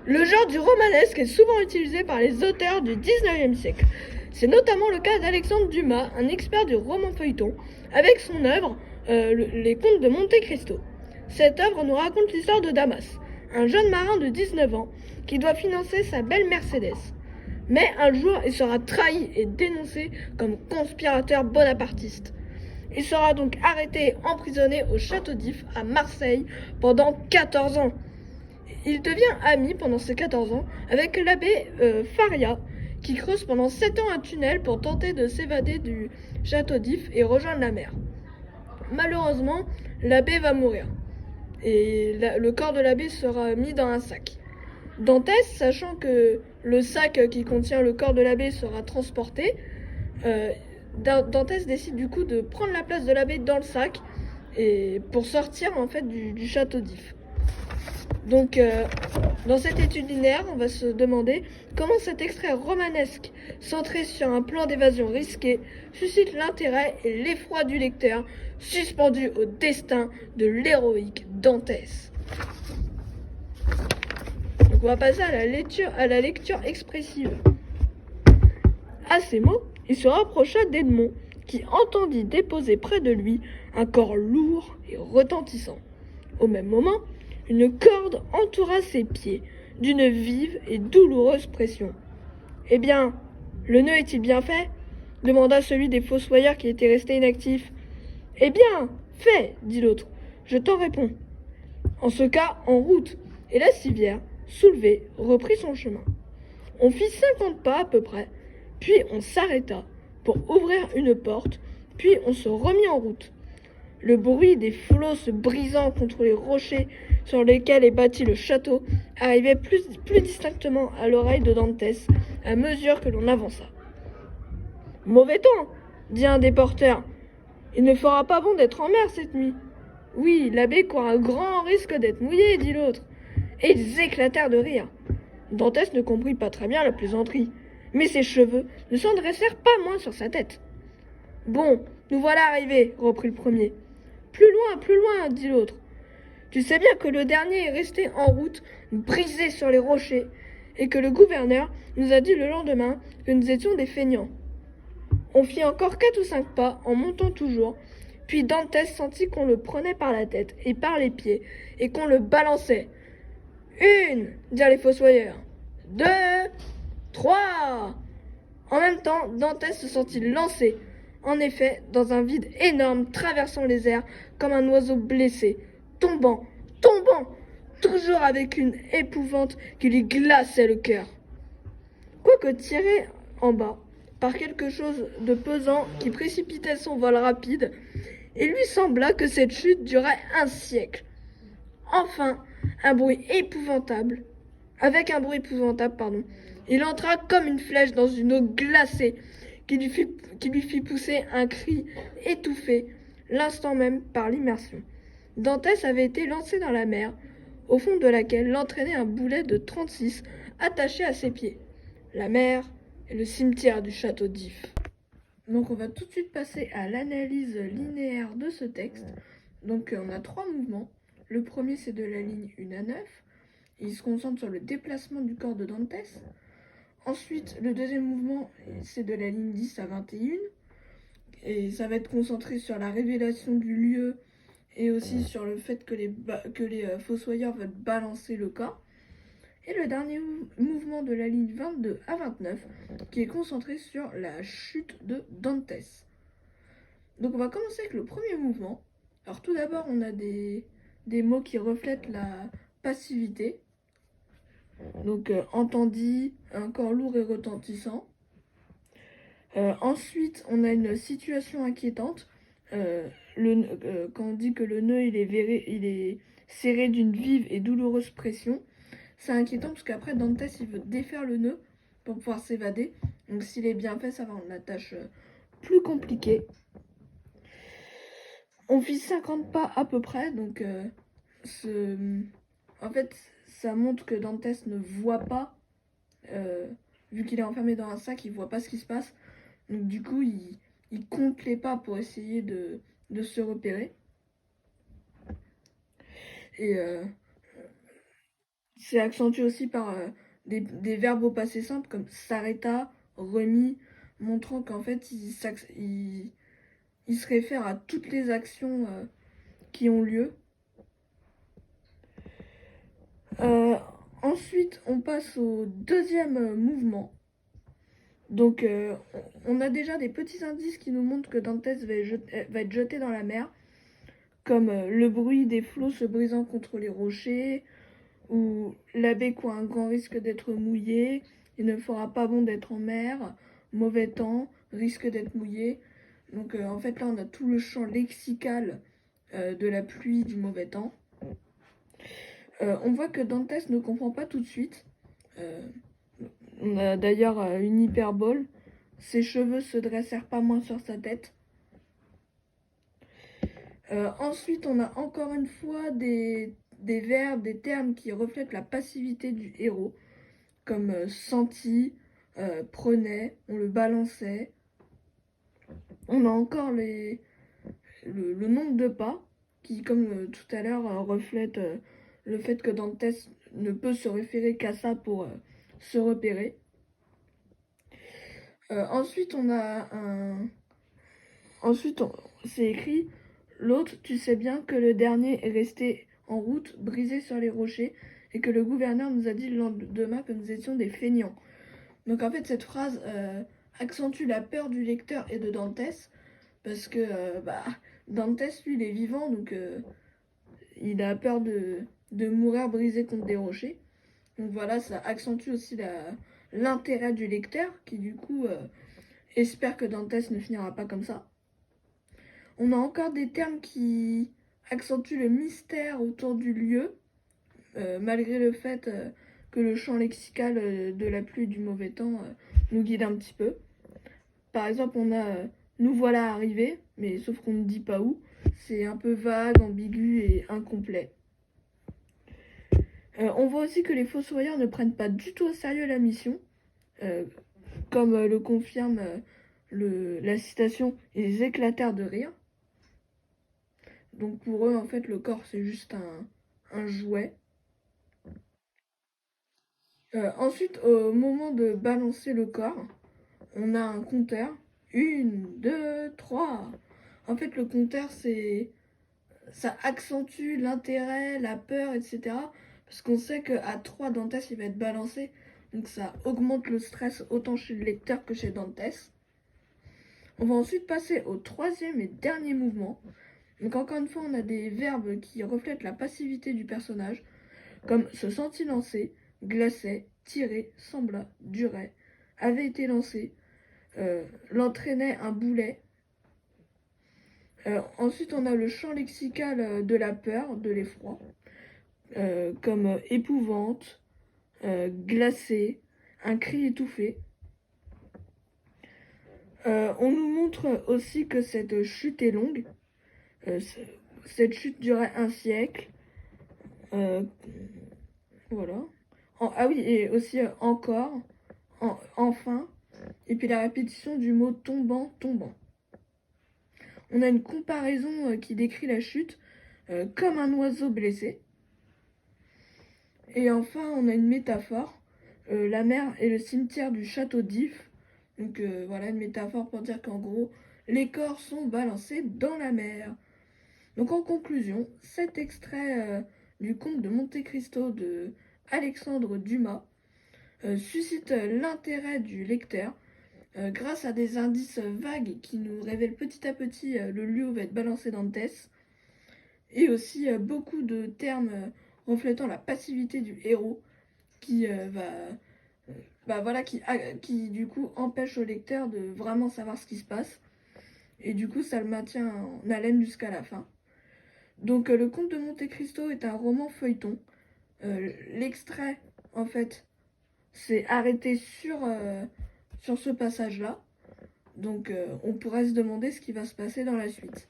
Le genre du romanesque est souvent utilisé par les auteurs du XIXe siècle. C'est notamment le cas d'Alexandre Dumas, un expert du roman feuilleton, avec son œuvre Les Contes de Monte Cristo. Cette œuvre nous raconte l'histoire de Damas, un jeune marin de 19 ans qui doit financer sa belle Mercedes. Mais un jour, il sera trahi et dénoncé comme conspirateur bonapartiste. Il sera donc arrêté et emprisonné au château d'If à Marseille pendant 14 ans. Il devient ami pendant ses 14 ans avec l'abbé Faria, qui creuse pendant 7 ans un tunnel pour tenter de s'évader du château d'If et rejoindre la mer. Malheureusement, l'abbé va mourir et le corps de l'abbé sera mis dans un sac. Dantès, sachant que le sac qui contient le corps de l'abbé sera transporté, euh, Dantès décide du coup de prendre la place de l'abbé dans le sac et pour sortir en fait du château d'If. Donc, dans cette étude linéaire, on va se demander comment cet extrait romanesque, centré sur un plan d'évasion risqué, suscite l'intérêt et l'effroi du lecteur, suspendu au destin de l'héroïque Dantès. Donc, on va passer à la lecture expressive. À ces mots, il se rapprocha d'Edmond, qui entendit déposer près de lui un corps lourd et retentissant. Au même moment, une corde entoura ses pieds d'une vive et douloureuse pression. Eh bien, le nœud est-il bien fait demanda celui des fossoyeurs qui était resté inactif. Eh bien, fait, dit l'autre. Je t'en réponds. En ce cas, en route. Et la civière, soulevée, reprit son chemin. On fit 50 pas à peu près, puis on s'arrêta pour ouvrir une porte, puis on se remit en route. Le bruit des flots se brisant contre les rochers sur lesquels est bâti le château arrivait plus distinctement à l'oreille de Dantès à mesure que l'on avança. Mauvais temps, dit un des porteurs. Il ne fera pas bon d'être en mer cette nuit. Oui, l'abbé court un grand risque d'être mouillé, dit l'autre. Et ils éclatèrent de rire. Dantès ne comprit pas très bien la plaisanterie, mais ses cheveux ne s'en dressèrent pas moins sur sa tête. Bon, nous voilà arrivés, reprit le premier. Plus loin, dit l'autre. Tu sais bien que le dernier est resté en route, brisé sur les rochers, et que le gouverneur nous a dit le lendemain que nous étions des feignants. On fit encore 4 ou 5 pas en montant toujours, puis Dantès sentit qu'on le prenait par la tête et par les pieds, et qu'on le balançait. Une, dirent les fossoyeurs. 2, 3. En même temps, Dantès se sentit lancé, en effet, dans un vide énorme, traversant les airs comme un oiseau blessé, tombant, toujours avec une épouvante qui lui glaçait le cœur. Quoique tiré en bas par quelque chose de pesant qui précipitait son vol rapide, il lui sembla que cette chute durait un siècle. Enfin, avec un bruit épouvantable, il entra comme une flèche dans une eau glacée qui lui fit pousser un cri étouffé l'instant même par l'immersion. Dantès avait été lancé dans la mer, au fond de laquelle l'entraînait un boulet de 36 attaché à ses pieds. La mer et le cimetière du château d'If. Donc on va tout de suite passer à l'analyse linéaire de ce texte. Donc on a 3 mouvements. Le premier c'est de la ligne 1 à 9. Il se concentre sur le déplacement du corps de Dantès. Ensuite, le deuxième mouvement c'est de la ligne 10 à 21. Et ça va être concentré sur la révélation du lieu et aussi sur le fait que les fossoyeurs veulent balancer le corps. Et le dernier mouvement de la ligne 22 à 29 qui est concentré sur la chute de Dantès. Donc on va commencer avec le premier mouvement. Alors tout d'abord on a des mots qui reflètent la passivité. Donc entendit, un corps lourd et retentissant. Ensuite on a une situation inquiétante. Quand on dit que le nœud il est serré d'une vive et douloureuse pression, c'est inquiétant parce qu'après Dantès il veut défaire le nœud pour pouvoir s'évader. Donc s'il est bien fait, ça va rendre la tâche plus compliquée. On fit 50 pas à peu près, donc en fait ça montre que Dantès ne voit pas, vu qu'il est enfermé dans un sac, il voit pas ce qui se passe. Donc du coup il compte les pas pour essayer de se repérer. Et C'est accentué aussi par des verbes au passé simple comme s'arrêta, remis, montrant qu'en fait il se réfère à toutes les actions qui ont lieu. Euh, Ensuite, on passe au deuxième mouvement. Donc, on a déjà des petits indices qui nous montrent que Dantes va être jeté dans la mer, comme le bruit des flots se brisant contre les rochers, ou l'abbé court un grand risque d'être mouillé, il ne fera pas bon d'être en mer, mauvais temps, risque d'être mouillé. Donc, en fait, là, on a tout le champ lexical de la pluie, du mauvais temps. On voit que Dantes ne comprend pas tout de suite. On a d'ailleurs une hyperbole. Ses cheveux se dressèrent pas moins sur sa tête. Ensuite, on a encore une fois des verbes, des termes qui reflètent la passivité du héros, comme senti, prenait, on le balançait. On a encore le nombre de pas, qui, comme tout à l'heure, reflète le fait que Dantes ne peut se référer qu'à ça pour se repérer. Ensuite, on a un. Ensuite, c'est écrit l'autre, tu sais bien que le dernier est resté en route, brisé sur les rochers, et que le gouverneur nous a dit le lendemain que nous étions des feignants. Donc en fait, cette phrase accentue la peur du lecteur et de Dantes, parce que Dantes, lui, il est vivant, donc il a peur de mourir brisé contre des rochers. Donc voilà, ça accentue aussi l'intérêt du lecteur, qui du coup espère que Dantes ne finira pas comme ça. On a encore des termes qui accentuent le mystère autour du lieu, malgré le fait que le champ lexical de la pluie et du mauvais temps nous guide un petit peu. Par exemple, on a nous voilà arrivés, mais sauf qu'on ne dit pas où. C'est un peu vague, ambigu et incomplet. On voit aussi que les fossoyeurs ne prennent pas du tout au sérieux la mission, comme le confirme la citation « Ils éclatèrent de rire ». Donc pour eux, en fait, le corps, c'est juste un jouet. Ensuite, au moment de balancer le corps, on a un compteur. 1, 2, 3. En fait, le compteur, ça accentue l'intérêt, la peur, etc. Parce qu'on sait qu'à 3, Dantes, il va être balancé. Donc ça augmente le stress autant chez le lecteur que chez Dantes. On va ensuite passer au troisième et dernier mouvement. Donc encore une fois, on a des verbes qui reflètent la passivité du personnage, comme se sentit lancé, glaçait, tirait, sembla, durait, avait été lancé, l'entraînait un boulet. Ensuite, on a le champ lexical de la peur, de l'effroi, comme épouvante, glacé, un cri étouffé. On nous montre aussi que cette chute est longue. Cette chute durait un siècle. Voilà. Ah oui, et aussi encore, enfin, et puis la répétition du mot tombant, tombant. On a une comparaison qui décrit la chute comme un oiseau blessé. Et enfin, on a une métaphore, la mer et le cimetière du château d'If. Donc voilà, une métaphore pour dire qu'en gros, les corps sont balancés dans la mer. Donc en conclusion, cet extrait du conte de Monte Cristo de Alexandre Dumas suscite l'intérêt du lecteur grâce à des indices vagues qui nous révèlent petit à petit le lieu où va être balancé Dantes, et aussi beaucoup de termes reflétant la passivité du héros qui qui du coup empêche le lecteur de vraiment savoir ce qui se passe, et du coup ça le maintient en haleine jusqu'à la fin. Donc le Comte de Monte Cristo est un roman feuilleton. L'extrait en fait s'est arrêté sur ce passage là, donc on pourrait se demander ce qui va se passer dans la suite.